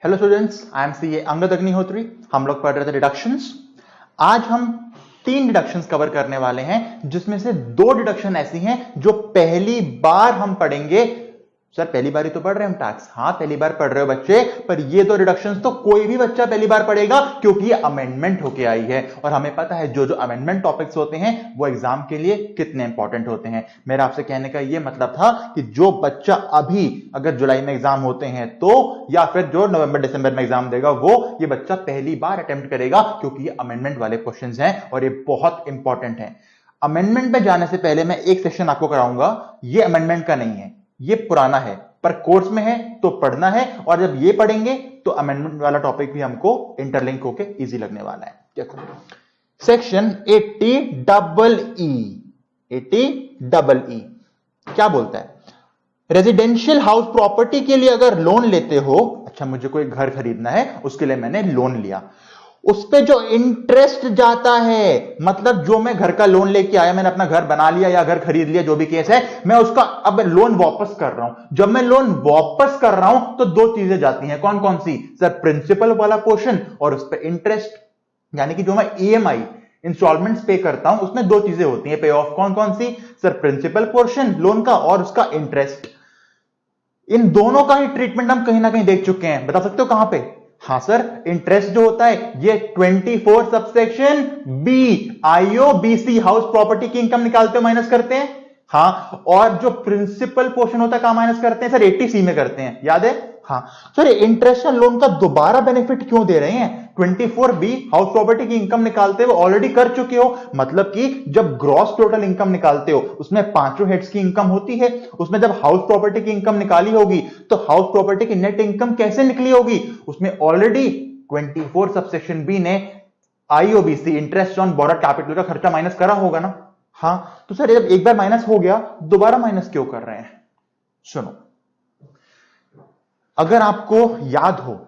Hello students, I am C Angad Agnihotri. हम लोग पढ़ रहे थे डिडक्शंस। आज हम 3 डिडक्शंस कवर करने वाले हैं, जिसमें से 2 डिडक्शन ऐसी हैं जो पहली बार हम पढ़ेंगे। सर पहली बार ही तो पढ़ रहे हैं हम टैक्स। हाँ पहली बार पढ़ रहे हो बच्चे, पर ये 2 डिडक्शंस तो कोई भी बच्चा पहली बार पढ़ेगा, क्योंकि ये अमेंडमेंट होके आई है और हमें पता है जो जो अमेंडमेंट टॉपिक्स होते हैं वो एग्जाम के लिए कितने इंपॉर्टेंट होते हैं। मेरा आपसे कहने का ये मतलब था कि जो बच्चा अभी अगर जुलाई में एग्जाम होते हैं तो, या फिर जो नवंबर दिसंबर में एग्जाम देगा, वो ये बच्चा पहली बार अटेम्प्ट करेगा, क्योंकि ये अमेंडमेंट वाले क्वेश्चंस हैं और ये बहुत इंपॉर्टेंट है। अमेंडमेंट में जाने से पहले मैं एक सेक्शन आपको कराऊंगा। ये अमेंडमेंट का नहीं है, ये पुराना है, पर कोर्स में है तो पढ़ना है, और जब ये पढ़ेंगे तो अमेंडमेंट वाला टॉपिक भी हमको इंटरलिंक होके इजी लगने वाला है। देखो सेक्शन 80EE क्या बोलता है? रेजिडेंशियल हाउस प्रॉपर्टी के लिए अगर लोन लेते हो, अच्छा मुझे कोई घर खरीदना है, उसके लिए मैंने लोन लिया, उस पे जो इंटरेस्ट जाता है, मतलब जो मैं घर का लोन लेके आया, मैंने अपना घर बना लिया या घर खरीद लिया, जो भी केस है, मैं उसका अब लोन वापस कर रहा हूं। जब मैं लोन वापस कर रहा हूं तो 2 चीजें जाती हैं। कौन कौन सी? सर प्रिंसिपल वाला पोर्शन और उस पर इंटरेस्ट, यानी कि जो मैं ईएमआई इंस्टॉलमेंट्स पे करता हूं उसमें 2 चीजें होती हैं पे ऑफ। कौन कौन सी? सर प्रिंसिपल पोर्शन लोन का और उसका इंटरेस्ट। इन दोनों का ही ट्रीटमेंट हम कहीं ना कहीं देख चुके हैं। बता सकते हो कहां पे? हाँ सर, इंटरेस्ट जो होता है ये 24 सबसेक्शन बी आईओबीसी हाउस प्रॉपर्टी की इनकम निकालते हो, माइनस करते हैं। हाँ, और जो प्रिंसिपल पोर्शन होता है कहां माइनस करते हैं? सर 80C में करते हैं, याद है? हाँ सर, इंटरेस्ट और लोन का दोबारा बेनिफिट क्यों दे रहे हैं? 24B हाउस प्रॉपर्टी की इनकम निकालते हो ऑलरेडी कर चुके हो, मतलब कि जब ग्रॉस टोटल इनकम निकालते हो उसमें 5 हेड्स की इनकम होती है, उसमें जब हाउस प्रॉपर्टी की इनकम निकाली होगी तो हाउस प्रॉपर्टी की नेट इनकम कैसे निकली होगी? उसमें ऑलरेडी 24 सबसेक्शन बी ने आईओबीसी इंटरेस्ट ऑन बोरोड कैपिटल का खर्चा माइनस करा होगा ना। हाँ तो सर जब एक बार माइनस हो गया दोबारा माइनस क्यों कर रहे हैं? सुनो, अगर आपको याद हो,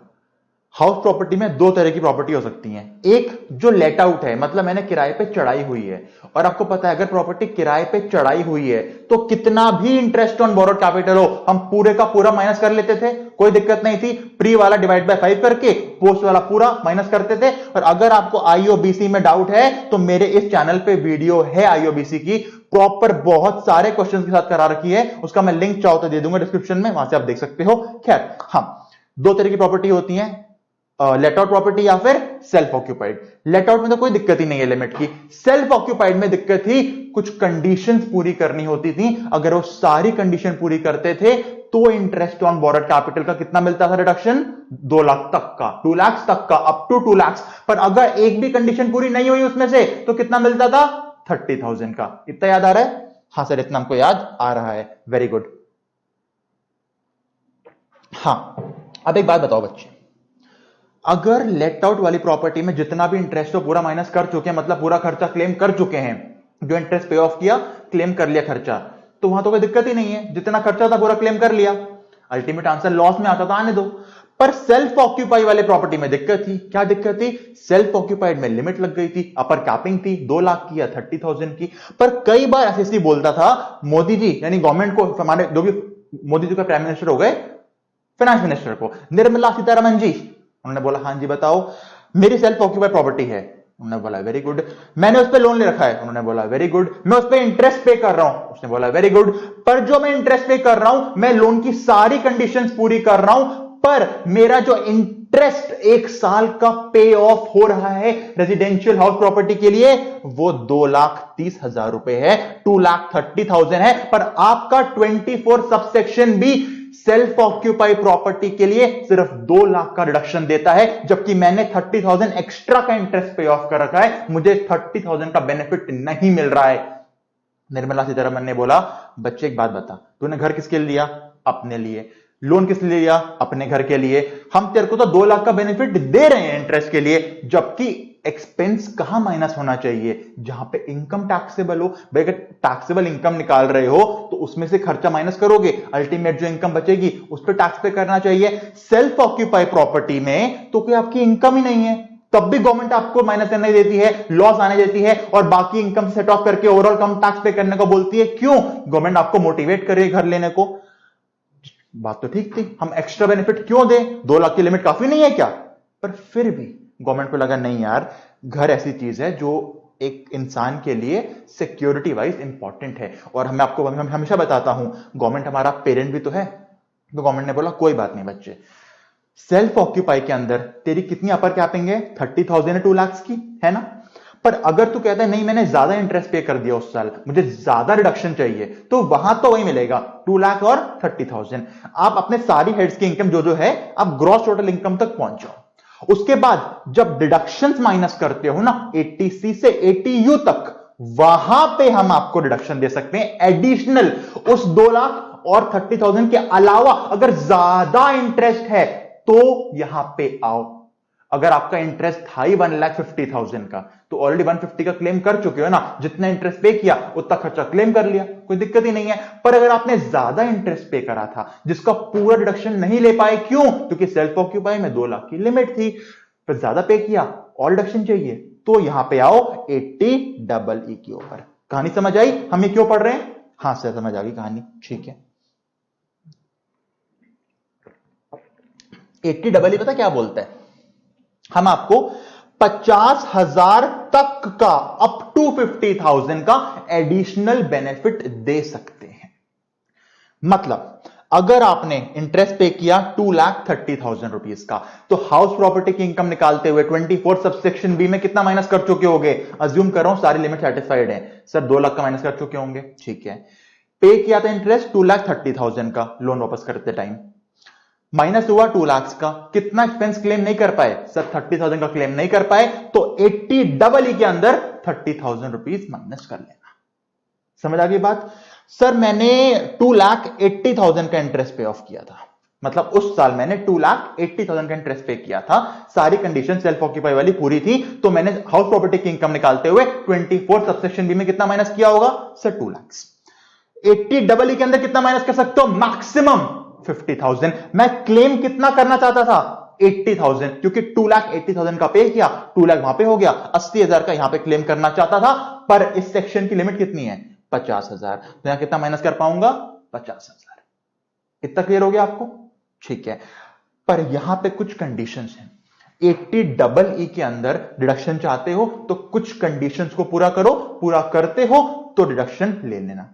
हाउस प्रॉपर्टी में 2 तरह की प्रॉपर्टी हो सकती हैं। एक जो लेट आउट है, मतलब मैंने किराए पे चढ़ाई हुई है, और आपको पता है अगर प्रॉपर्टी किराए पे चढ़ाई हुई है तो कितना भी इंटरेस्ट ऑन बोरोड कैपिटल हो हम पूरे का पूरा माइनस कर लेते थे, कोई दिक्कत नहीं थी। प्री वाला डिवाइड बाय 5 करके पोस्ट वाला पूरा माइनस करते थे। और अगर आपको आईओबीसी में डाउट है तो मेरे इस चैनल पे वीडियो है आईओबीसी की, प्रॉपर बहुत सारे क्वेश्चंस के साथ करा रखी है, उसका मैं लिंक चाहो तो दे दूंगा डिस्क्रिप्शन में, वहां से आप देख सकते हो। खैर, हाँ 2 तरह की प्रॉपर्टी होती है, लेट आउट प्रॉपर्टी या फिर सेल्फ ऑक्यूपाइड। लेट आउट में तो कोई दिक्कत ही नहीं है लिमिट की, सेल्फ ऑक्यूपाइड में दिक्कत थी, कुछ कंडीशंस पूरी करनी होती थी। अगर वो सारी कंडीशन पूरी करते थे तो इंटरेस्ट ऑन बोरोड कैपिटल का कितना मिलता था रिडक्शन? 2 लाख तक का, 2 लाख तक का, अप टू 2 लाख। पर अगर एक भी कंडीशन पूरी नहीं हुई उसमें से तो कितना मिलता था? 30,000 का। इतना याद आ रहा है? हाँ सर इतना हमको याद आ रहा है, वेरी गुड। हाँ अब एक बात बताओ बच्चे, अगर लेट आउट वाली प्रॉपर्टी में जितना भी इंटरेस्ट हो पूरा माइनस कर चुके हैं, मतलब पूरा खर्चा क्लेम कर चुके हैं, जो इंटरेस्ट पे ऑफ किया क्लेम कर लिया खर्चा, तो वहां तो कोई दिक्कत ही नहीं है, जितना खर्चा था पूरा क्लेम कर लिया, अल्टीमेट आंसर लॉस में आता था, आने दो। पर सेल्फ ऑक्यूपाई वाले प्रॉपर्टी में दिक्कत थी। क्या दिक्कत थी? सेल्फ ऑक्यूपाइड में लिमिट लग गई थी, अपर कैपिंग थी 2 लाख की या 30,000 की। पर कई बार एसएससी बोलता था, मोदी जी यानी गवर्नमेंट को, हमारे जो भी मोदी जी का प्राइम मिनिस्टर हो गए, फाइनेंस मिनिस्टर को, निर्मला सीतारमण जी, उन्होंने बोला हाँ जी बताओ, मेरी सेल्फ ऑक्यूपाइड प्रॉपर्टी है। उन्होंने बोला वेरी गुड। मैंने उस पर लोन ले रखा है। उन्होंने बोला वेरी गुड। मैं उस पर इंटरेस्ट पे कर रहा हूं। उसने बोला वेरी गुड। पर जो मैं इंटरेस्ट पे कर रहा हूं, मैं लोन की सारी कंडीशंस पूरी कर रहा हूं, पर मेरा जो इंटरेस्ट 1 साल का पे ऑफ हो रहा है रेजिडेंशियल हाउस प्रॉपर्टी के लिए, वो 2,30,000 रुपए है, 2,30,000 है। पर आपका 24 सबसेक्शन भी सेल्फ ऑक्यूपाई प्रॉपर्टी के लिए सिर्फ 2 लाख का रिडक्शन देता है, जबकि मैंने 30,000 एक्स्ट्रा का इंटरेस्ट पे ऑफ कर रखा है, मुझे 30,000 का बेनिफिट नहीं मिल रहा है। निर्मला सीतारमण ने बोला, बच्चे एक बात बता, तूने घर किसके लिए लिया? अपने लिए। लोन किस लिए लिया? अपने घर के लिए। हम तेरे को तो 2 लाख का बेनिफिट दे रहे हैं इंटरेस्ट के लिए, जबकि एक्सपेंस कहां माइनस होना चाहिए? जहां पे इनकम टैक्सेबल हो। भाई अगर टैक्सेबल इनकम निकाल रहे हो तो उसमें से खर्चा माइनस करोगे, अल्टीमेट जो इनकम बचेगी उस पर टैक्स पे करना चाहिए। सेल्फ ऑक्यूपाई प्रॉपर्टी में तो कोई आपकी इनकम ही नहीं है, तब भी गवर्नमेंट आपको माइनस करने देती है, लॉस आने देती है, और बाकी इनकम सेट ऑफ करके ओवरऑल कम टैक्स पे करने को बोलती है। क्यों? गवर्नमेंट आपको मोटिवेट करे घर लेने को। बात तो ठीक थी, हम एक्स्ट्रा बेनिफिट क्यों दें, 2 लाख की लिमिट काफी नहीं है क्या? पर फिर भी गवर्नमेंट को लगा नहीं यार, घर ऐसी चीज है जो एक इंसान के लिए सिक्योरिटी वाइज इंपॉर्टेंट है। और मैं आपको हमेशा बताता हूं, गवर्नमेंट हमारा पेरेंट भी तो है। तो गवर्नमेंट ने बोला कोई बात नहीं बच्चे, सेल्फ ऑक्यूपाई के अंदर तेरी कितनी अपर कैपिंग है, 30,000 है 2 लाख की, है ना? पर अगर तू कहता है नहीं मैंने ज्यादा इंटरेस्ट पे कर दिया उस साल, मुझे ज्यादा रिडक्शन चाहिए, तो वहां तो वही मिलेगा 2 लाख और 30,000। आप अपने सारी हेड्स की इनकम जो है आप ग्रॉस टोटल इनकम तक पहुंच जाओ। उसके बाद जब डिडक्शंस माइनस करते हो ना 80C से 80U तक, वहां पे हम आपको डिडक्शन दे सकते हैं एडिशनल, उस 2 लाख और 30,000 के अलावा अगर ज्यादा इंटरेस्ट है तो यहां पे आओ। अगर आपका इंटरेस्ट था ही 1,50,000 का, तो ऑलरेडी 150 का क्लेम कर चुके हो ना, जितना इंटरेस्ट पे किया उतना खर्चा क्लेम कर लिया, कोई दिक्कत ही नहीं है। पर अगर आपने ज्यादा इंटरेस्ट पे करा था जिसका पूरा डिडक्शन नहीं ले पाए, क्यों? क्योंकि सेल्फ ऑक्यूपाई में 2 लाख की लिमिट थी, पर ज्यादा पे किया और डिडक्शन चाहिए, तो यहां पे आओ 80EE के ऊपर। कहानी समझ आई? हम ये क्यों पढ़ रहे हैं? हां सर समझ आ गई कहानी, ठीक है। 80EE पता क्या बोलता है? हम आपको 50,000 तक का, अप टू 50,000 का एडिशनल बेनिफिट दे सकते हैं। मतलब अगर आपने इंटरेस्ट पे किया 2,30,000 रुपीज का, तो हाउस प्रॉपर्टी की इनकम निकालते हुए 24 सबसेक्शन बी में कितना माइनस कर चुके होंगे? अज्यूम कर रहा हूं सारी लिमिट सेटिस्फाइड है सर, 2 लाख का माइनस कर चुके होंगे, ठीक है। पे किया था इंटरेस्ट 2,30,000 का लोन वापस करते टाइम, माइनस हुआ 2 लाख का, कितना एक्सपेंस क्लेम नहीं कर पाए सर? 30,000 का क्लेम नहीं कर पाए, तो 80EE के अंदर 30,000 रुपीज माइनस कर लेना। समझ आ गई बात? सर मैंने 2,80,000 का इंटरेस्ट पे ऑफ किया था, मतलब उस साल मैंने 2,80,000 का इंटरेस्ट पे किया था, सारी कंडीशन सेल्फ ऑक्यूपाई वाली पूरी थी, तो मैंने हाउस प्रॉपर्टी की इनकम निकालते हुए 24 सबसेक्शन बी में कितना माइनस किया होगा सर? 2 लाख। 80EE के अंदर कितना माइनस कर सकते हो? मैक्सिमम 50,000। मैं क्लेम कितना करना चाहता था? 80,000, क्योंकि 2,80,000 का पे किया, 2 लाख वहां पे हो गया, 80,000 का यहां पे क्लेम करना चाहता था, पर इस सेक्शन की लिमिट कितनी है? 50,000। तो यहां कितना माइनस कर पाऊंगा? 50,000। इतना क्लियर हो गया आपको? ठीक है। पर यहां पे कुछ कंडीशंस हैं। 80EE के अंदर डिडक्शन चाहते हो तो कुछ कंडीशंस को पूरा करो, पूरा करते हो तो डिडक्शन ले लेना।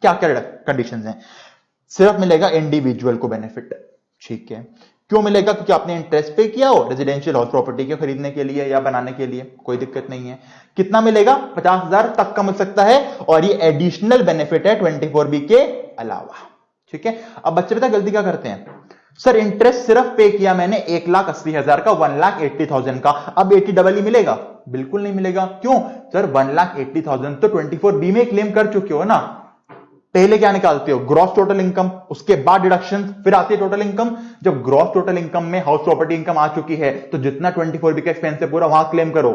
क्या क्या कंडीशंस हैं? सिर्फ मिलेगा इंडिविजुअल को बेनिफिट, ठीक है। क्यों मिलेगा? क्योंकि आपने इंटरेस्ट पे किया हो रेजिडेंशियल हाउस प्रॉपर्टी के खरीदने के लिए या बनाने के लिए, कोई दिक्कत नहीं है। कितना मिलेगा? 50,000 तक का मिल सकता है, और ये एडिशनल बेनिफिट है 24B के अलावा, ठीक है। अब बच्चे पता गलती क्या करते हैं? सर इंटरेस्ट सिर्फ पे किया मैंने 1,80,000 का, 1,80,000 का, अब 80EE मिलेगा? बिल्कुल नहीं मिलेगा। क्यों? सर 1,80,000 तो 24B में क्लेम कर चुके हो ना। पहले क्या निकालते हो? ग्रॉस टोटल इनकम, उसके बाद डिडक्शन, फिर आती है टोटल इनकम। जब ग्रॉस टोटल इनकम में हाउस प्रॉपर्टी इनकम आ चुकी है, तो जितना 24B का एक्सपेंस है पूरा वहां क्लेम करो।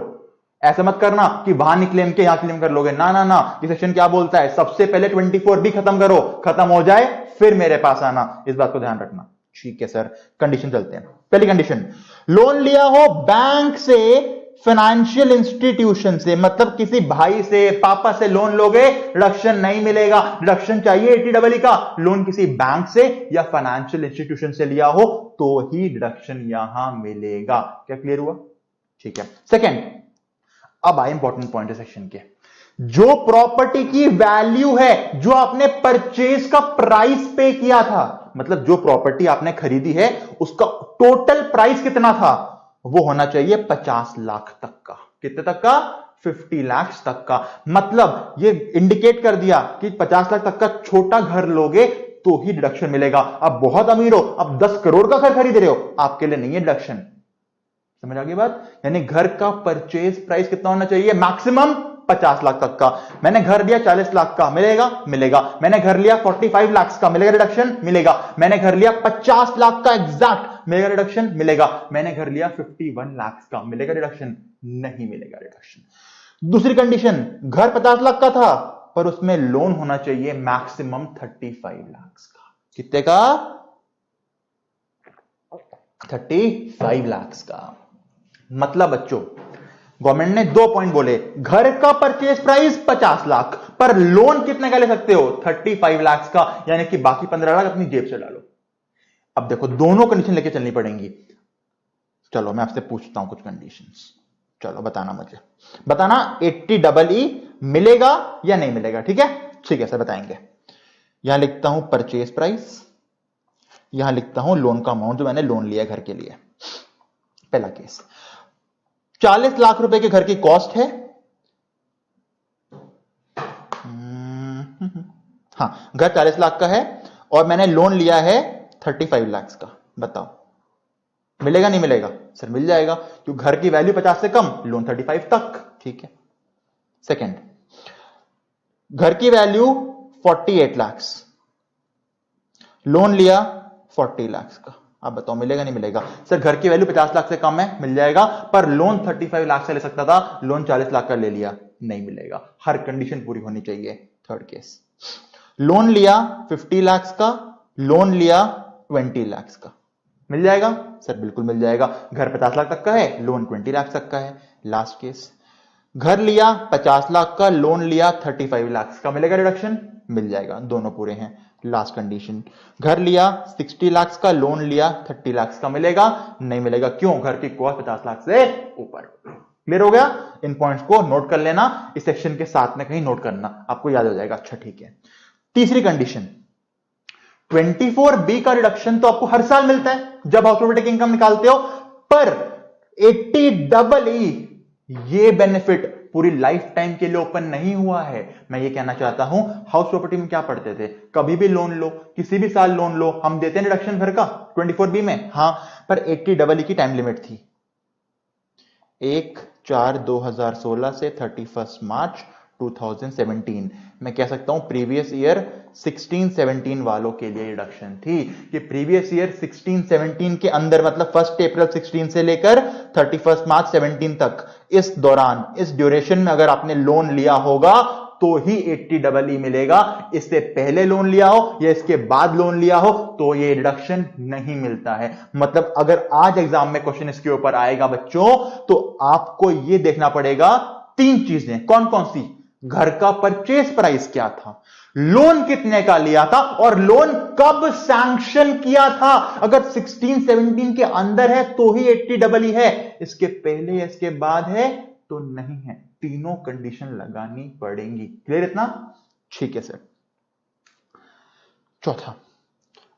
ऐसा मत करना कि वहां नहीं क्लेम के यहां क्लेम कर लोगे, ना ना ना। ये सेक्शन क्या बोलता है? सबसे पहले 24B खत्म करो, खत्म हो जाए फिर मेरे पास आना। इस बात को ध्यान रखना, ठीक है सर। कंडीशन चलते हैं। पहली कंडीशन, लोन लिया हो बैंक से, फाइनेंशियल इंस्टीट्यूशन से, मतलब किसी भाई से, पापा से लोन लोगे, डिडक्शन नहीं मिलेगा। डिडक्शन चाहिए 80EE का, लोन किसी बैंक से या फाइनेंशियल इंस्टीट्यूशन से लिया हो तो ही डिडक्शन यहां मिलेगा। क्या क्लियर हुआ? ठीक है। सेकंड, अब आए इंपॉर्टेंट पॉइंट है सेक्शन के। जो प्रॉपर्टी की वैल्यू है, जो आपने परचेज का प्राइस पे किया था, मतलब जो प्रॉपर्टी आपने खरीदी है उसका टोटल प्राइस कितना था, वो होना चाहिए 50 लाख तक का। कितने तक का? 50 लाख तक का। मतलब ये इंडिकेट कर दिया कि 50 लाख तक का छोटा घर लोगे तो ही डिडक्शन मिलेगा। अब बहुत अमीर हो, अब 10 करोड़ का घर खरीद रहे हो, आपके लिए नहीं है डिडक्शन। समझ आ गई बात? यानी घर का परचेज प्राइस कितना होना चाहिए? मैक्सिमम 50 लाख तक का। मैंने घर लिया 40 लाख का, मिलेगा? मिलेगा। मैंने घर लिया 45 लाख का, मिलेगा रिडक्शन? मिलेगा। मैंने घर लिया 50 लाख का एग्जैक्ट, मिलेगा रिडक्शन? मिलेगा। मैंने घर लिया 51 लाख का, मिलेगा रिडक्शन? नहीं मिलेगा रिडक्शन। दूसरी कंडीशन, घर 50 लाख का था पर उसमें लोन होना चाहिए मैक्सिमम 35 लाख का। कितने का? 35 लाख का। मतलब बच्चों गवर्नमेंट ने 2 पॉइंट बोले, घर का परचेज प्राइस 50 लाख, पर लोन कितने का ले सकते हो? 35 लाख का, यानी कि बाकी 15 लाख अपनी जेब से डालो। अब देखो दोनों कंडीशन लेके चलनी पड़ेंगी। चलो मैं आपसे पूछता हूं कुछ कंडीशंस, चलो बताना मुझे, बताना 80EE मिलेगा या नहीं मिलेगा। ठीक है, ठीक है सर बताएंगे। यहां लिखता हूं परचेज प्राइस, यहां लिखता हूं लोन का अमाउंट जो मैंने लोन लिया घर के लिए। पहला केस, 40 लाख रुपए के घर की कॉस्ट है, हाँ घर 40 लाख का है और मैंने लोन लिया है 35 लाख का। बताओ मिलेगा नहीं मिलेगा? सर मिल जाएगा, क्योंकि घर की वैल्यू 50 से कम, लोन 35 तक। ठीक है। सेकंड, घर की वैल्यू 48 लाख, लोन लिया 40 लाख का। आप बताओ मिलेगा नहीं मिलेगा? सर घर की वैल्यू 50 लाख से कम है, मिल जाएगा, पर लोन 35 लाख से ले सकता था, लोन 40 लाख का ले लिया, नहीं मिलेगा। हर कंडीशन पूरी होनी चाहिए। थर्ड केस, लोन लिया 50 लाख का, लोन लिया 20 लाख का, मिल जाएगा? सर बिल्कुल मिल जाएगा, घर 50 लाख तक का है, लोन 20 लाख तक का है। लास्ट केस, घर लिया 50 लाख का, लोन लिया 35 लाख का, मिलेगा रिडक्शन? मिल जाएगा, दोनों पूरे हैं। लास्ट कंडीशन, घर लिया 60 लाख का, लोन लिया 30 लाख का, मिलेगा? नहीं मिलेगा। क्यों? घर की कॉस्ट 50 लाख से ऊपर। क्लियर हो गया? इन पॉइंट्स को नोट कर लेना, इस सेक्शन के साथ में कहीं नोट करना, आपको याद हो जाएगा। अच्छा ठीक है। तीसरी कंडीशन, 24B का रिडक्शन तो आपको हर साल मिलता है जब हाउस प्रॉपर्टी इनकम निकालते हो, पर 80EE ये बेनिफिट पूरी लाइफ टाइम के लिए ओपन नहीं हुआ है। मैं ये कहना चाहता हूं, हाउस प्रॉपर्टी में क्या पढ़ते थे, कभी भी लोन लो, किसी भी साल लोन लो, हम देते हैं रिडक्शन घर का 24B में, हां, पर 80EE की टाइम लिमिट थी 1/4/2016 से 31 मार्च 2017। मैं कह सकता हूं प्रीवियस ईयर 16-17 वालों के लिए रिडक्शन थी, कि प्रीवियस ईयर 16-17 के अंदर, मतलब 1 अप्रैल 16 से लेकर 31 मार्च 17 तक, इस दौरान, इस ड्यूरेशन में अगर आपने लोन लिया होगा तो ही 80EE मिलेगा। इससे पहले लोन लिया हो या इसके बाद लोन लिया हो तो ये रिडक्शन नहीं मिलता है। मतलब अगर आज एग्जाम में क्वेश्चन इसके ऊपर आएगा बच्चों, तो आपको ये देखना पड़ेगा 3 चीजें। कौन कौन सी? घर का परचेज प्राइस क्या था, लोन कितने का लिया था, और लोन कब सैंक्शन किया था। अगर 16-17 के अंदर है तो ही 80EE है, इसके पहले या इसके बाद है तो नहीं है। तीनों कंडीशन लगानी पड़ेंगी। क्लियर इतना? ठीक है सर। चौथा,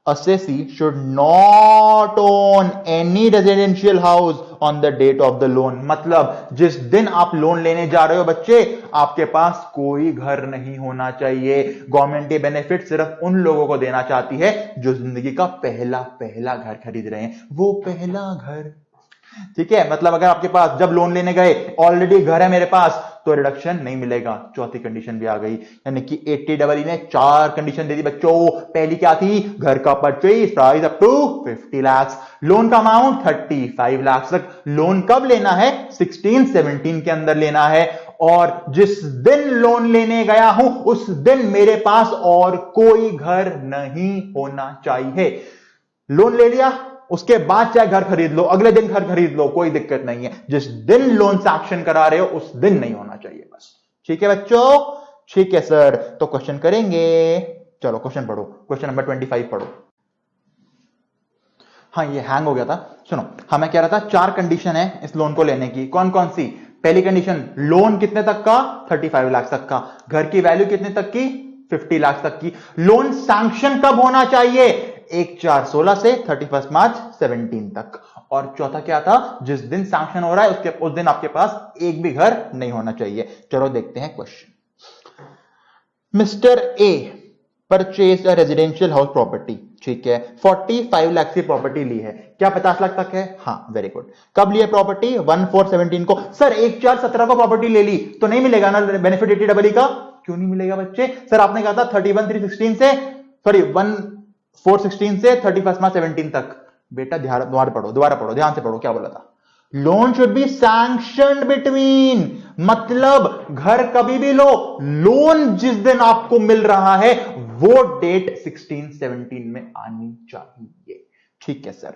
assessee should not own any residential house on the date of the loan। मतलब जिस दिन आप लोन लेने जा रहे हो बच्चे, आपके पास कोई घर नहीं होना चाहिए। गवर्नमेंट ये बेनिफिट सिर्फ उन लोगों को देना चाहती है जो जिंदगी का पहला घर खरीद रहे हैं, वो पहला घर। ठीक है, मतलब अगर आपके पास जब लोन लेने गए ऑलरेडी घर है मेरे पास, तो रिडक्शन नहीं मिलेगा। चौथी कंडीशन भी आ गई, यानी कि 80EE ने 4 कंडीशन दे दी बच्चों। पहली क्या थी? घर का purchase price up to 50 lakh, loan का अमाउंट 35 लाख तक। लोन कब लेना है? 16-17 के अंदर लेना है, और जिस दिन लोन लेने गया हूं उस दिन मेरे पास और कोई घर नहीं होना चाहिए। लोन ले लिया, उसके बाद चाहे घर खरीद लो, अगले दिन घर खरीद लो, कोई दिक्कत नहीं है। जिस दिन लोन सैंक्शन करा रहे हो उस दिन नहीं होना चाहिए बस। ठीक है बच्चों? ठीक है सर, तो क्वेश्चन करेंगे। चलो क्वेश्चन पढ़ो, क्वेश्चन नंबर 25 पढ़ो। हाँ ये हैंग हो गया था। सुनो, हाँ मैं कह रहा था 4 कंडीशन है इस लोन को लेने की। कौन कौन सी? पहली कंडीशन, लोन कितने तक का? 35 लाख तक का। घर की वैल्यू कितने तक की? 50 लाख तक की। लोन सैंक्शन कब होना चाहिए? 1/4/16 से 31 मार्च 17 तक। और चौथा क्या था? जिस दिन सैंक्शन हो रहा है उस दिन आपके पास एक भी घर नहीं होना चाहिए। चलो देखते हैं question. Mister A purchase a residential house property. ठीक है, 45 लाख की प्रॉपर्टी ली है। क्या 50 लाख तक है? हाँ वेरी गुड। कब ली है प्रॉपर्टी? 1/4/17 को। सर 1/4/17 को प्रॉपर्टी ले ली तो नहीं मिलेगा ना बेनिफिट 80EE का? क्यों नहीं मिलेगा बच्चे? सर आपने कहा था 31/3/16 से, सॉरी 1/4/16 से 31 मार्च 17 तक। बेटा दोबारा पढ़ो, ध्यान से पढ़ो, क्या बोला था? Loan should be sanctioned between, मतलब घर कभी भी लो, लोन जिस दिन आपको मिल रहा है वो डेट 16-17 में आनी चाहिए। ठीक है सर।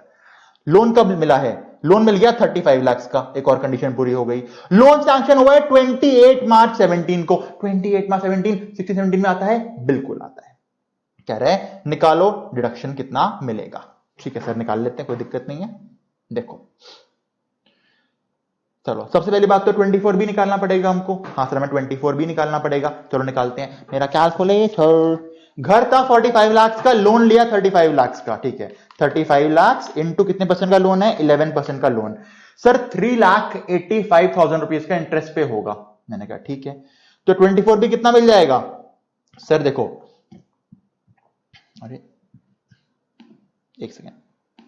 लोन कब मिला है? लोन मिल गया 35 लाख का, एक और कंडीशन पूरी हो गई। लोन सैंक्शन हुआ है 28 मार्च 17 को। 28 मार्च 17 16-17 में आता है? बिल्कुल आता है। कह रहे हैं निकालो डिडक्शन कितना मिलेगा। ठीक है सर, निकाल लेते हैं, कोई दिक्कत नहीं है। देखो चलो, सबसे पहली बात तो 24 भी निकालना पड़ेगा हमको। हाँ सर, हमें 24 भी निकालना पड़ेगा। चलो निकालते हैं, मेरा कैलकुलेटर। घर था 45 लाख का, लोन लिया 35 लाख का। ठीक है, 35 लाख इंटू कितने परसेंट का लोन है? 11% का लोन। सर 3,85,000 रुपीज का इंटरेस्ट पे होगा। मैंने कहा ठीक है, तो 24 भी कितना मिल जाएगा? सर देखो, अरे एक सेकेंड,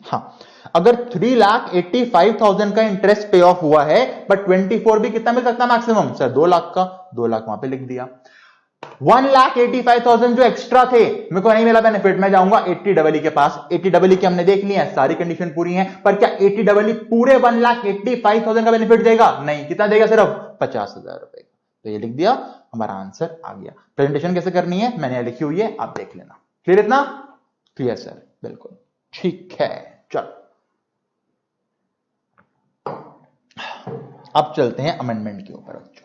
हाँ, अगर 3,85,000 का इंटरेस्ट पे ऑफ हुआ है, बट 24 भी कितना मिल सकता मैक्सिमम? सर 2 लाख का। 2 लाख वहां पे लिख दिया। 1,85,000 जो एक्स्ट्रा थे, मेरे को नहीं मिला बेनिफिट, मैं जाऊंगा 80EE के पास। 80EE की हमने देख लिया है, सारी कंडीशन पूरी है, पर क्या 80EE पूरे 1,85,000 का बेनिफिट देगा? नहीं। कितना देगा? सिर्फ 50,000 रुपए का। तो ये लिख दिया, हमारा आंसर आ गया। प्रेजेंटेशन कैसे करनी है मैंने लिखी हुई है, आप देख लेना। क्लियर? इतना क्लियर सर? बिल्कुल ठीक है। चलो अब चलते हैं अमेंडमेंट के ऊपर। बच्चों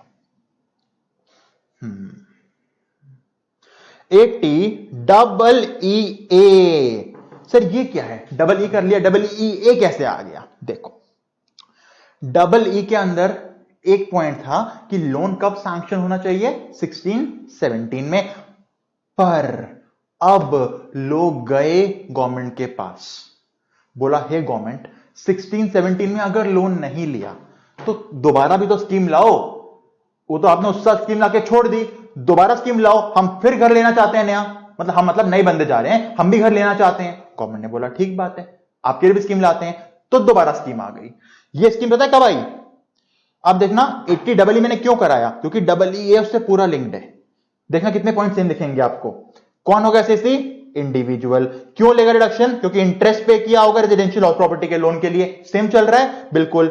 80EE। सर ये क्या है? डबल ई कर लिया, डबल ई ए कैसे आ गया? देखो, डबल ई के अंदर एक पॉइंट था कि लोन कब सैंक्शन होना चाहिए? 16-17 में। पर अब लोग गए गवर्नमेंट के पास, बोला हे गवर्नमेंट, 16-17 में अगर लोन नहीं लिया तो दोबारा भी तो स्कीम लाओ। वो तो आपने उस साल स्कीम लाके छोड़ दी, दोबारा स्कीम लाओ, हम फिर घर लेना चाहते हैं नया। मतलब नए बंदे जा रहे हैं, हम भी घर लेना चाहते हैं। गवर्नमेंट ने बोला ठीक बात है, आपके लिए भी स्कीम लाते हैं। तो दोबारा स्कीम आ गई। ये स्कीम पता है कब आई? अब देखना 80EE मैंने क्यों कराया, क्योंकि डबल ई उससे पूरा लिंक्ड है। देखना कितने पॉइंट सेम दिखेंगे आपको। कौन होगा एसएससी? इंडिविजुअल। क्यों लेगा रिडक्शन? क्योंकि इंटरेस्ट पे किया होगा रेजिडेंशियल हाउस प्रॉपर्टी के लोन के लिए। सेम चल रहा है बिल्कुल।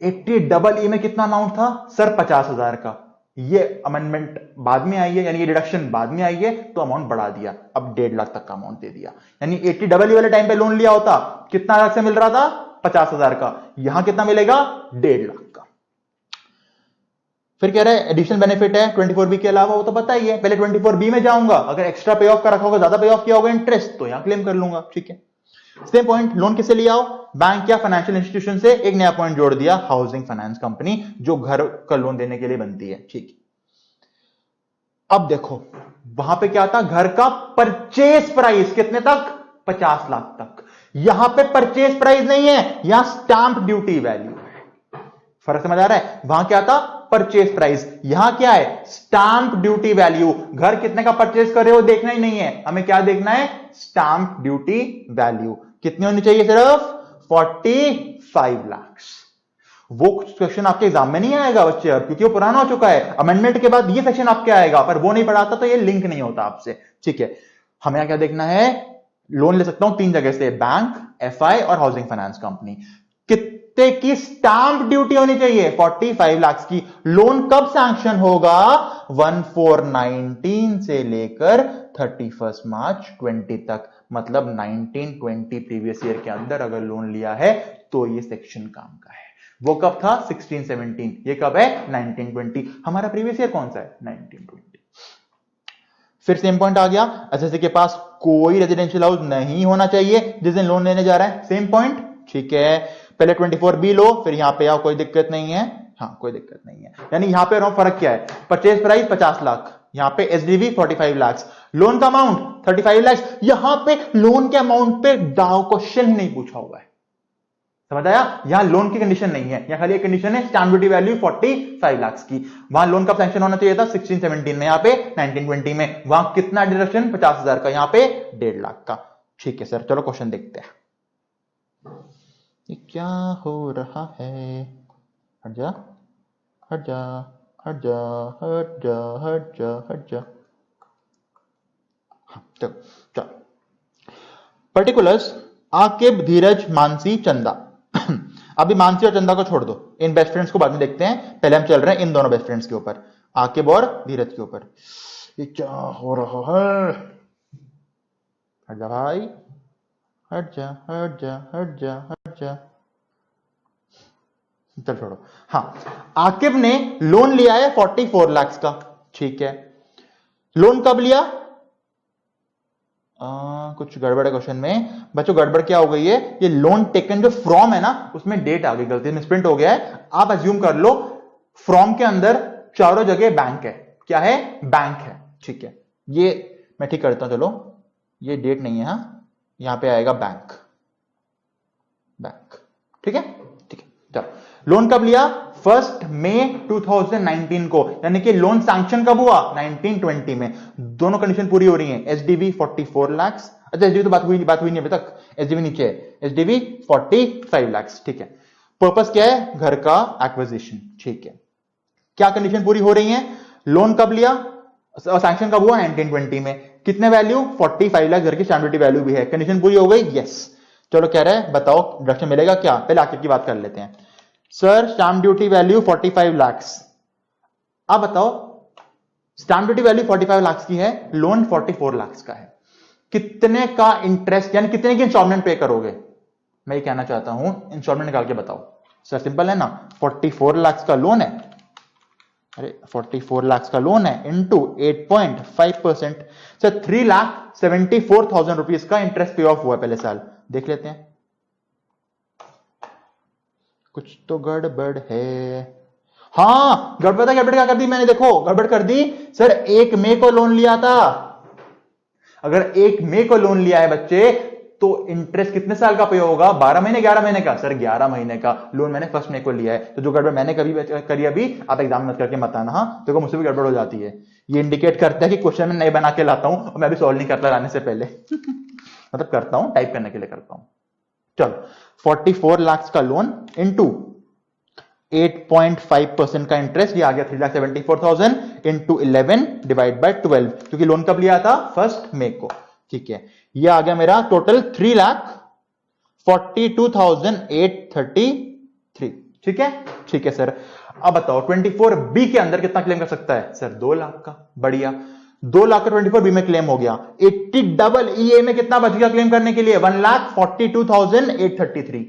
80EE में कितना अमाउंट था? सर 50,000 का। ये अमेंडमेंट बाद में आई है, यानी ये रिडक्शन बाद में आई है, तो अमाउंट बढ़ा दिया, अब 1.5 लाख तक का अमाउंट दे दिया। यानी 80EE वाले टाइम पे लोन लिया होता, कितना लाख से मिल रहा था? 50,000 का। यहां कितना मिलेगा? 1.5 लाख का। फिर कह रहा है एडिशनल बेनिफिट है 24B के अलावा, वो तो पता ही है। पहले 24B में जाऊंगा, अगर एक्स्ट्रा पे ऑफ का रखा होगा, ज्यादा पे ऑफ किया होगा इंटरेस्ट, तो यहां क्लेम कर लूंगा। ठीक है, सेम पॉइंट, लोन किसे लिया हो? बैंक या फाइनेंशियल इंस्टीट्यूशन से। एक नया पॉइंट जोड़ दिया, हाउसिंग फाइनेंस कंपनी, जो घर का लोन देने के लिए बनती है। ठीक है, अब देखो वहां पे क्या था? घर का परचेज प्राइस कितने तक? 50 लाख तक। यहां पे परचेज प्राइस नहीं है, यहां स्टैंप ड्यूटी वैल्यू है। फर्क समझ आ रहा है? वहां क्या था? Purchase price. यहां क्या है? Stamp duty value. घर कितने का परचेज कर रहे हो देखना ही नहीं है, हमें क्या देखना है? स्टैंप ड्यूटी वैल्यू कितनी होनी चाहिए? सिर्फ 45 लाख। वो सेक्शन आपके एग्जाम में नहीं आएगा बच्चे अब, क्योंकि वो पुराना हो चुका है। अमेंडमेंट के बाद ये सेक्शन आपके आएगा, पर वो नहीं पढ़ाता तो ये लिंक नहीं होता आपसे। ठीक है, हमें क्या देखना है? लोन ले सकता हूं 3 जगह से, बैंक, एफआई और हाउसिंग फाइनेंस कंपनी। कितने की स्टैंप ड्यूटी होनी चाहिए? 45 लाख की। लोन कब सैंक्शन होगा? 1419 से लेकर 31 मार्च 20 तक, मतलब 1920 प्रीवियस ईयर के अंदर अगर लोन लिया है तो ये सेक्शन काम का है। वो कब था? 16-17। ये कब है? 1920। हमारा प्रीवियस ईयर कौन सा है? 1920। फिर सेम पॉइंट आ गया, एसएससी के पास कोई रेजिडेंशियल हाउस नहीं होना चाहिए जिस दिन लोन लेने जा रहा है। Same point. ठीक है, पहले 24B लो, फिर यहां पे आओ, कोई दिक्कत नहीं है। हाँ, कोई दिक्कत नहीं है। यानी यहां पे फर्क क्या है? परचेज प्राइस 50 लाख, यहां पे एसडीवी 45 लाख, लोन का अमाउंट 35 लाख। यहां पे लोन के अमाउंट पे क्वेश्चन ही नहीं पूछा हुआ है। समझ आया? यहां लोन की कंडीशन नहीं है, यहां खाली एक कंडीशन है स्टैंप ड्यूटी वैल्यू 45 लाख की। वहां लोन का सैंक्शन होना चाहिए था 16-17 में, यहां पे 1920 में। वहां कितना डिडक्शन? 50,000 का, यहां पे 1.5 लाख का। ठीक है सर, चलो क्वेश्चन देखते हैं। ये क्या हो रहा है? हट जा, हट जा, हट जा, हट जा, हट जा, हट जा। हाँ, चलो। पर्टिकुलर्स आकिब, धीरज, मानसी, चंदा। अभी मानसी और चंदा को छोड़ दो, इन बेस्ट फ्रेंड्स को बाद में देखते हैं। पहले हम चल रहे हैं इन दोनों बेस्ट फ्रेंड्स के ऊपर, आकिब और धीरज के ऊपर। ये क्या हो रहा है? हट जा भाई, हट जा, हट जा, हट जा, हट जा। चल छोड़ो। हाँ, आकिब ने लोन लिया है 44 लाख का। ठीक है, लोन कब लिया? कुछ गड़बड़ है क्वेश्चन में बच्चों। गड़बड़ क्या हो गई है, ये लोन टेकन जो फ्रॉम है ना उसमें डेट आ गई, गलती से मिसप्रिंट हो गया है। आप अज्यूम कर लो फ्रॉम के अंदर चारों जगह बैंक है। क्या है, बैंक है। ठीक है, ये मैं ठीक करता हूं, चलो ये डेट नहीं है, हाँ यहां पे आएगा बैंक, बैंक। ठीक है, ठीक है। चलो लोन कब लिया, 1 मई 2019 को, यानी कि लोन सैंक्शन कब हुआ, 1920 में। दोनों कंडीशन पूरी हो रही है। एचडीबी 44 लाख, अच्छा एचडीबी तो बात हुई नहीं अभी तक, एचडीबी नीचे है, एचडीबी 45 लाख। ठीक है, पर्पस क्या है, घर का एक्विजिशन। ठीक है, क्या कंडीशन पूरी हो रही है, लोन कब लिया, सैंक्शन कब हुआ, 1920 में। कितने वैल्यू, 45 लाख, घर की स्टैम्प ड्यूटी वैल्यू भी है। कंडीशन पूरी हो गई, यस। चलो कह रहे हैं बताओ डिडक्शन मिलेगा क्या, पहले आखिर की बात कर लेते हैं। Sir stamp duty value 45 lakh, आप बताओ स्टैम्प ड्यूटी वैल्यू 45 लाख की है, लोन 44 लाख का है, कितने का इंटरेस्ट यानी कितने की इंस्टॉलमेंट पे करोगे। मैं ये कहना चाहता हूं इंस्टॉलमेंट निकाल के बताओ। सर सिंपल है ना, 44 लाख का लोन है, अरे 44 लाख का लोन है इंटू 8.5%, सर 3,74,000 रुपीज का इंटरेस्ट पे ऑफ हुआ पहले साल। देख लेते हैं, कुछ तो गड़बड़ है। हाँ गड़बड़ क्या कर दी मैंने, देखो गड़बड़ कर दी। सर 1 मई को लोन लिया था, अगर 1 मई को लोन लिया है बच्चे तो इंटरेस्ट कितने साल का पे होगा, 12 महीने 11 महीने का। सर 11 महीने का लोन मैंने 1 मई को लिया है, तो जो गड़बड़ मैंने कभी करी अभी आप एग्जाम मत करके मत आना। हाँ देखो मुझसे भी गड़बड़ हो जाती है, ये इंडिकेट करता है कि क्वेश्चन में नए बना के लाता हूं और मैं भी सॉल्व नहीं करता लाने से पहले मतलब करता हूं, टाइप करने के लिए करता हूं। चलो 44 लाख का लोन इंटू 8.5% का इंटरेस्ट, ये आ गया 3,74,000 इंटू 11 डिवाइड बाय 12, क्योंकि लोन कब लिया था, 1 मई को। ठीक है, ये आ गया मेरा टोटल 3,42,833। ठीक है, ठीक है सर। अब बताओ 24B के अंदर कितना क्लेम कर सकता है, सर 2 लाख का। बढ़िया, 2 लाख का 24B में क्लेम हो गया। 80EE में कितना बच गया क्लेम करने के लिए, 1,42,833।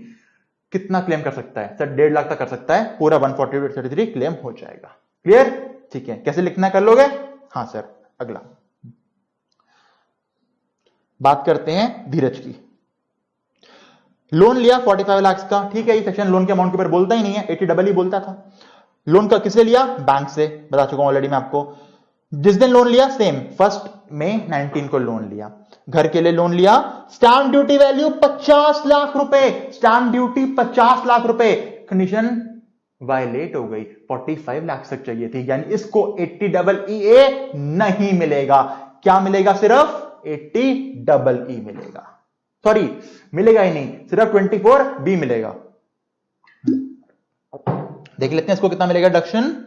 कितना क्लेम कर सकता है, सर 1.5 लाख तक कर सकता है, पूरा 1,42,833 क्लेम हो जाएगा। क्लियर, ठीक है। कैसे लिखना कर लोगे, हाँ सर। अगला बात करते हैं धीरज की। लोन लिया 45 लाख का, ठीक है, ये सेक्शन लोन के अमाउंट के ऊपर बोलता ही नहीं है, 80EE बोलता था। लोन का किससे लिया, बैंक से, बता चुका हूं ऑलरेडी मैं आपको। जिस दिन लोन लिया सेम 1 मई 19 को लोन लिया, घर के लिए लोन लिया, स्टैम्प ड्यूटी वैल्यू 50 लाख रुपए, स्टैम्प ड्यूटी 50 लाख रुपए, कंडीशन वायलेट हो गई, 45 लाख तक चाहिए थी, यानी इसको 80EE नहीं मिलेगा। क्या मिलेगा, सिर्फ 80EE मिलेगा, सॉरी मिलेगा ही नहीं, सिर्फ 24B मिलेगा। देख लेते हैं इसको कितना मिलेगा डिडक्शन।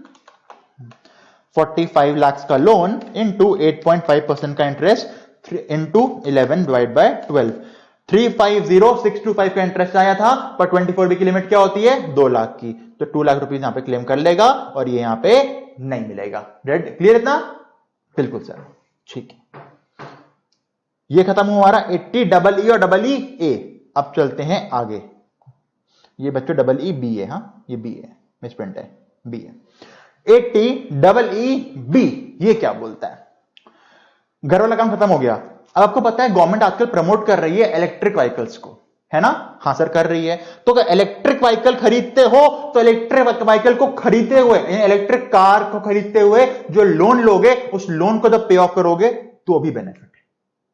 45 लाख का लोन इंटू 8.5% का इंटरेस्ट इंटू 11 डिवाइड बाय 12, 350,625 का इंटरेस्ट आया था, पर 24B की लिमिट क्या होती है, 2 लाख की, तो 2 लाख रुपीस यहां पे क्लेम कर लेगा और ये यहां पे नहीं मिलेगा। रेड क्लियर इतना, बिल्कुल सर, ठीक है। ये खत्म हुआ हमारा 80EE और EE। अब चलते हैं आगे, ये बच्चों EEB है, हाँ ये B है, मिसप्रिंट है, B है। 80EEB ये क्या बोलता है, घर वाला काम खत्म हो गया। अब आपको पता है गवर्नमेंट आजकल प्रमोट कर रही है इलेक्ट्रिक व्हीकल्स को, है ना, हाँ सर कर रही है। तो अगर इलेक्ट्रिक व्हीकल खरीदते हो तो इलेक्ट्रिक व्हीकल को खरीदते हुए, इलेक्ट्रिक कार को खरीदते हुए जो लोन लोगे उस लोन को जब पे ऑफ करोगे तो भी बेनिफिट है।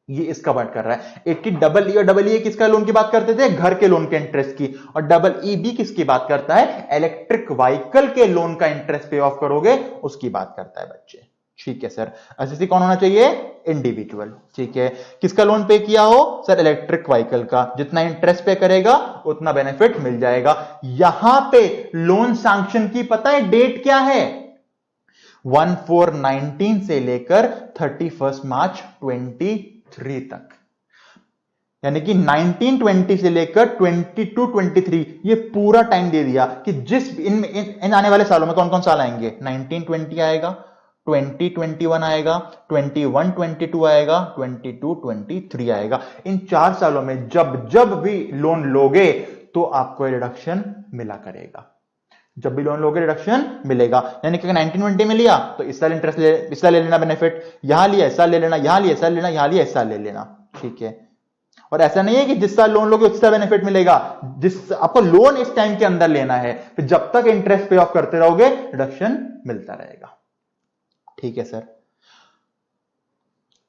ये इसका बात कर रहा है। 80EE और EE किसका लोन की बात करते थे, घर के लोन के इंटरेस्ट की, और EEB किसकी बात करता है, इलेक्ट्रिक व्हीकल के लोन का इंटरेस्ट पे ऑफ करोगे उसकी बात करता है बच्चे। ठीक है सर। एसएससी कौन होना चाहिए, इंडिविजुअल। ठीक है, किसका लोन पे किया हो, सर इलेक्ट्रिक व्हीकल का, जितना इंटरेस्ट पे करेगा उतना बेनिफिट मिल जाएगा। यहां पे लोन सैंक्शन की पता है डेट क्या है, 1/4/19 से लेकर 31 मार्च 23 तक, यानी कि 1920 से लेकर 22-23 ये पूरा टाइम दे दिया कि जिस इन आने वाले सालों में कौन कौन साल आएंगे, 1920 आएगा, 2021 आएगा, 21-22 आएगा, 22-23 आएगा। इन 4 सालों में जब जब भी लोन लोगे तो आपको रिडक्शन मिला करेगा, जब भी लोन लोगे रिडक्शन मिलेगा। यानी कि 1920 में लिया तो इस साल इंटरेस्ट इस साल ले लेना बेनिफिट, यहां लिया इस साल ले लेना, यहां लिया इस साल लेना, यहां लिया इस साल ले लेना। ठीक है। और ऐसा नहीं है कि जिस साल लोन लोगे उस साल बेनिफिट मिलेगा, जिस आपको लोन इस टाइम के अंदर लेना है, फिर जब तक इंटरेस्ट पे ऑफ करते रहोगे रिडक्शन मिलता रहेगा। ठीक है सर,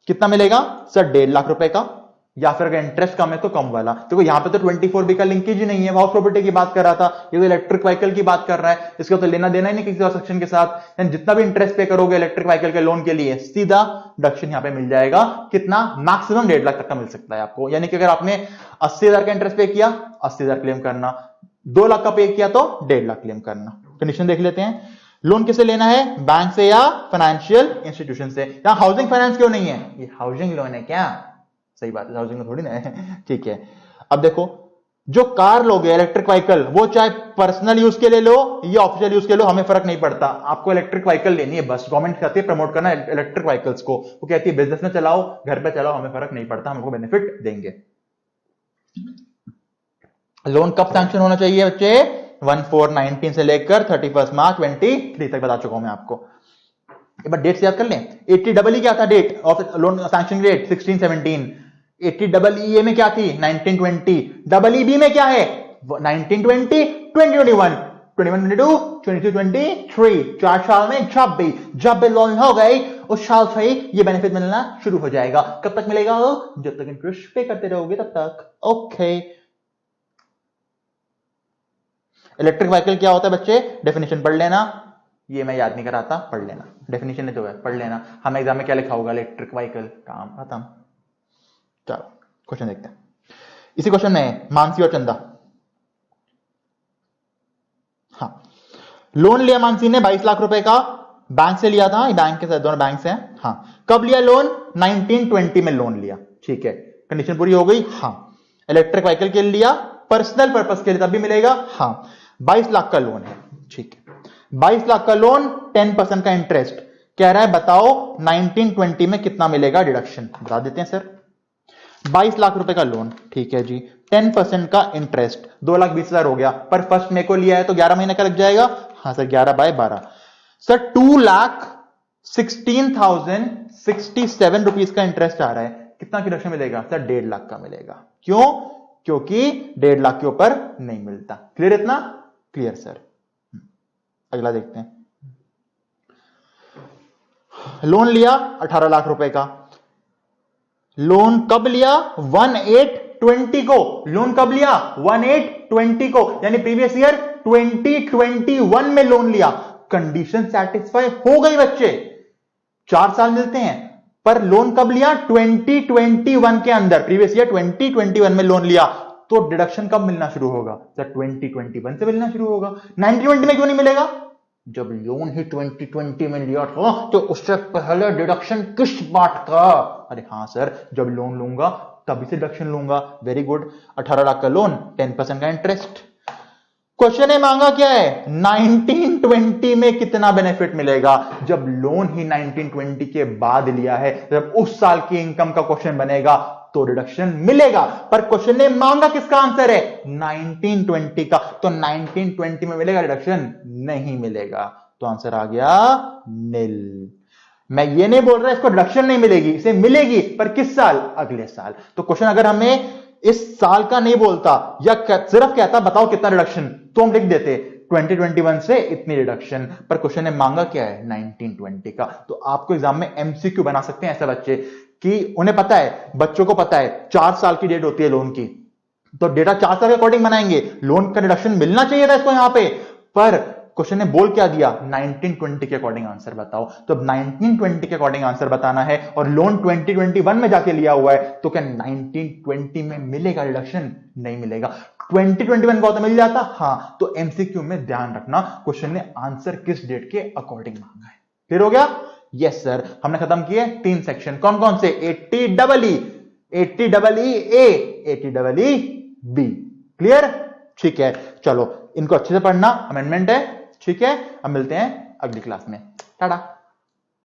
कितना मिलेगा सर? 1.5 लाख रुपए का, या फिर अगर इंटरेस्ट कम है तो कम वाला। देखो यहां पे तो 24B का लिंकेज ही नहीं है, हाउस प्रॉपर्टी की बात कर रहा था, ये तो इलेक्ट्रिक व्हीकल की बात कर रहा है, इसका तो लेना देना ही नहीं किसी और सेक्शन के साथ। जितना भी इंटरेस्ट पे करोगे इलेक्ट्रिक व्हीकल के लोन के लिए, सीधा डिडक्शन यहां पे मिल जाएगा। कितना? मैक्सिमम 1.5 लाख तक का मिल सकता है आपको। यानी कि अगर आपने 80,000 का इंटरेस्ट पे किया, 80,000 क्लेम करना, 2 लाख का पे किया तो 1.5 लाख क्लेम करना। कंडीशन देख लेते हैं। लोन किसे लेना है? बैंक से या फाइनेंशियल इंस्टीट्यूशन से। यहां हाउसिंग फाइनेंस क्यों नहीं है? ये हाउसिंग लोन है क्या? सही बात है, हाउसिंग में थोड़ी ना है। ठीक है, अब देखो जो कार लोगे इलेक्ट्रिक व्हीकल, वो चाहे पर्सनल यूज के लिए लो या ऑफिशियल यूज के लो, हमें फर्क नहीं पड़ता। आपको इलेक्ट्रिक व्हीकल लेनी है बस। गवर्नमेंट कहती है प्रमोट करना इलेक्ट्रिक व्हीकल्स को, वो कहती है बिजनेस में चलाओ, घर पे चलाओ, हमें फर्क नहीं पड़ता, हमको बेनिफिट देंगे। लोन कब सैंक्शन होना चाहिए बच्चे? 1/4/19 से लेकर 31 मार्च 23 तक बता चुका हूं मैं आपको। एक बार डेट से याद कर लें। 80EE क्या था date of loan sanction date? 16/17। 80EE में क्या थी? 19/20। EEB में क्या है? 19/20, 20/21, 21/22, 22/23। 4 साल में जब लोन हो गई उस साल से ही ये बेनिफिट मिलना शुरू हो जाएगा। कब तक मिलेगा? जब तक इंटरेस्ट पे करते रहोगे तब तक। ओके, इलेक्ट्रिक व्हीकल क्या होता है बच्चे? डेफिनेशन पढ़ लेना, ये मैं याद नहीं कराता, पढ़ लेना। डेफिनेशन जो है पढ़ लेना। हम एग्जाम में क्या लिखा होगा? इलेक्ट्रिक व्हीकल, काम खत्म। चलो क्वेश्चन देखते हैं। इसी क्वेश्चन में मानसी और चंदा, हाँ, लोन लिया मानसी ने 22 लाख रुपए का, बैंक से लिया था, बैंक के साथ दोनों बैंक से हैं। हाँ, कब लिया लोन? 19/20 में लोन लिया। ठीक है, कंडीशन पूरी हो गई। हाँ, इलेक्ट्रिक व्हीकल के लिए लिया, पर्सनल पर्पस के लिए तब भी मिलेगा। हाँ, 22 लाख का लोन है। ठीक है, 22 लाख का लोन, 10% का इंटरेस्ट कह रहा है। बताओ 19/20 में कितना मिलेगा डिडक्शन? बता देते हैं सर। 22 लाख रुपए का लोन, ठीक है जी, 10% का इंटरेस्ट, 2,20,000 हो गया। पर फर्स्ट में को लिया है तो 11 महीने का लग जाएगा। हाँ सर, 11/12 सर, 2,16,067 रुपीज का इंटरेस्ट आ रहा है। कितना की डिडक्शन मिलेगा सर? 1.5 लाख का मिलेगा। क्यों? क्योंकि 1.5 लाख के ऊपर नहीं मिलता। क्लियर इतना? Clear sir. अगला देखते हैं। लोन लिया 18 लाख रुपए का। लोन कब लिया? 1/8/20 को। लोन कब लिया? 1/8/20 को, यानी प्रीवियस ईयर 2021 में लोन लिया। कंडीशन सेटिस्फाई हो गई बच्चे, 4 साल मिलते हैं। पर लोन कब लिया? 2021 के अंदर, प्रीवियस ईयर 2021 में लोन लिया, तो डिडक्शन कब मिलना शुरू होगा सर? 2021 से मिलना शुरू होगा। 19/20 में क्यों नहीं मिलेगा? जब लोन ही 2020 में लिया था तो उससे पहले डिडक्शन किस बात का? अरे हाँ सर, जब लोन लूंगा तभी से डिडक्शन लूंगा। Very good. 18 लाख का लोन, 10% का इंटरेस्ट। क्वेश्चन है मांगा क्या है? 19/20 में कितना बेनिफिट मिलेगा? जब लोन ही 19/20 के बाद लिया है, जब उस साल की इनकम का क्वेश्चन बनेगा तो डिडक्शन मिलेगा। पर क्वेश्चन ने मांगा किसका आंसर है? 19/20 का। तो 19/20 में मिलेगा डिडक्शन? नहीं मिलेगा। तो आंसर आ गया नील। मैं ये नहीं बोल रहा इसको डिडक्शन नहीं मिलेगी, इसे मिलेगी, पर किस साल? अगले साल। तो क्वेश्चन अगर हमें इस साल का नहीं बोलता या सिर्फ कहता बताओ कितना रिडक्शन, तो हम लिख देते 2021 से इतनी रिडक्शन। पर क्वेश्चन ने मांगा क्या है? 19/20 का। तो आपको एग्जाम में एमसीक्यू बना सकते हैं ऐसे बच्चे कि उन्हें पता है, बच्चों को पता है 4 साल की डेट होती है लोन की, तो डेटा 4 साल के अकॉर्डिंग बनाएंगे। लोन का रिडक्शन मिलना चाहिए था इसको यहां पे, पर क्वेश्चन ने बोल क्या दिया? 19/20 के अकॉर्डिंग आंसर बताओ। तो 19/20 के अकॉर्डिंग आंसर बताना है और लोन 2021 में जाके लिया हुआ है, तो क्या 19/20 में मिलेगा रिडक्शन? नहीं मिलेगा। 2021 का तो मिल जाता। हाँ, तो एमसीक्यू में ध्यान रखना क्वेश्चन ने आंसर किस डेट के अकॉर्डिंग मांगा है। क्लियर हो गया? Yes sir. हमने खत्म किए 3 सेक्शन। कौन कौन से? 80EE, 80EE A, 80EE B। Clear? ठीक है, चलो इनको अच्छे से पढ़ना, अमेंडमेंट है। ठीक है, अब मिलते हैं अगली क्लास में। टाटा।